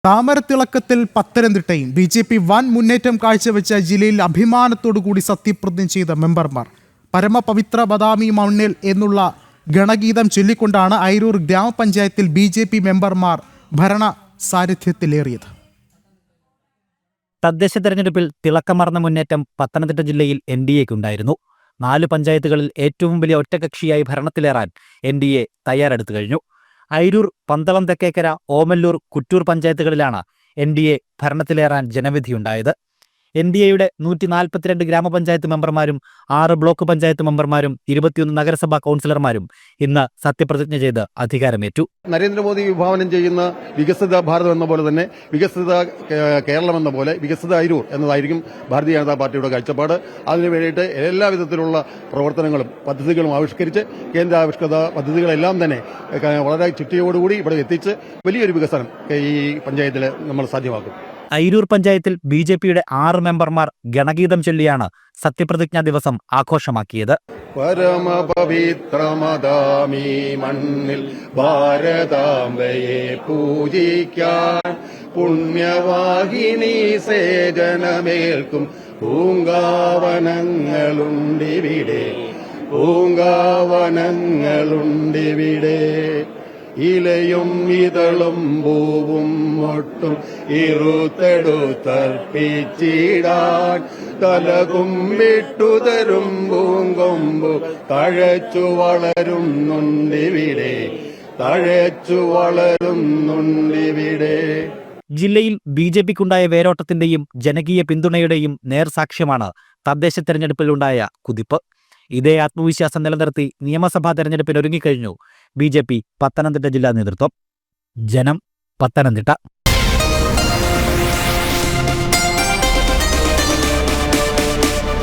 താമരത്തിളക്കത്തിൽ പത്തനംതിട്ടയും BJP വൻ മുന്നേറ്റം കാഴ്ചവെച്ച ജില്ലയിൽ അഭിമാനത്തോടുകൂടി സത്യപ്രതിജ്ഞ ചെയ്ത മെമ്പർമാർ. പരമപവിത്ര ബദാമി മണ്ണിൽ എന്നുള്ള ഗണഗീതം ചൊല്ലിക്കൊണ്ടാണ് അയിരൂർ ഗ്രാമപഞ്ചായത്തിൽ BJP മെമ്പർമാർ ഭരണ സാരഥ്യത്തിലേറിയത്. തദ്ദേശ തെരഞ്ഞെടുപ്പിൽ തിളക്കമാർന്ന മുന്നേറ്റം പത്തനംതിട്ട ജില്ലയിൽ NDAയ്ക്കുണ്ടായിരുന്നു. 4 പഞ്ചായത്തുകളിൽ ഏറ്റവും വലിയ ഒറ്റകക്ഷിയായി ഭരണത്തിലേറാൻ NDA തയ്യാറെടുത്തു കഴിഞ്ഞു. അയിരൂർ, പന്തളം തെക്കേക്കര, ഓമല്ലൂർ, കുറ്റൂർ പഞ്ചായത്തുകളിലാണ് NDA ഭരണത്തിലേറാൻ ജനവിധിയുണ്ടായത്. NDAയുടെ 142 ഗ്രാമപഞ്ചായത്ത് മെമ്പർമാരും 6 ബ്ലോക്ക് പഞ്ചായത്ത് മെമ്പർമാരും 21 നഗരസഭാ കൗൺസിലർമാരും ഇന്ന് സത്യപ്രതിജ്ഞ ചെയ്ത് അധികാരമേറ്റു. നരേന്ദ്രമോദി വിഭാവനം ചെയ്യുന്ന വികസിത ഭാരതം എന്ന പോലെ തന്നെ വികസിത കേരളം എന്ന പോലെ വികസിത അയിരൂർ എന്നതായിരിക്കും ഭാരതീയ ജനതാ പാർട്ടിയുടെ കാഴ്ചപ്പാട്. അതിനു വേണ്ടിയിട്ട് എല്ലാവിധത്തിലുള്ള പ്രവർത്തനങ്ങളും പദ്ധതികളും ആവിഷ്കരിച്ച് കേന്ദ്രാവിഷ്കൃത പദ്ധതികളെല്ലാം തന്നെ വളരെ ചിട്ടയോടുകൂടി ഇവിടെ എത്തിച്ച് വലിയൊരു വികസനം ഈ പഞ്ചായത്തിൽ നമ്മൾ സാധ്യമാക്കും. അയിരൂർ പഞ്ചായത്തിൽ BJPയുടെ 6 മെമ്പർമാർ ഗണഗീതം ചൊല്ലിയാണ് സത്യപ്രതിജ്ഞാ ദിവസം ആഘോഷമാക്കിയത്. പരമപവിത്രമദാമി മണ്ണിൽ ഭാരതാംബയെ പൂജിക്കാൻ പുണ്യവാഹിനി സേജനമേൽക്കും പൂങ്കാവനങ്ങളുണ്ടിവിടെ, പൂങ്കാവനങ്ങളുണ്ടിവിടെ. ഇലയും ഇതളും പൂവും ഒട്ടും ഇരുത്തെടുത്തർപ്പിച്ചിടാൻ തലകുമ്പിട്ടുതരും പൂങ്കൊമ്പു തഴച്ചു വളരുന്നുണ്ടിവിടെ, തഴച്ചു വളരുന്നുണ്ടിവിടെ. ജില്ലയിൽ BJPക്കുണ്ടായ വേരോട്ടത്തിന്റെയും ജനകീയ പിന്തുണയുടെയും നേർസാക്ഷ്യമാണ് തദ്ദേശ തെരഞ്ഞെടുപ്പിലുണ്ടായ കുതിപ്പ്. ഇതേ ആത്മവിശ്വാസം നിലനിർത്തി നിയമസഭാ തെരഞ്ഞെടുപ്പിന് ഒരുങ്ങിക്കഴിഞ്ഞു BJP പത്തനംതിട്ട ജില്ലാ നേതൃത്വം. ജനം, പത്തനംതിട്ട.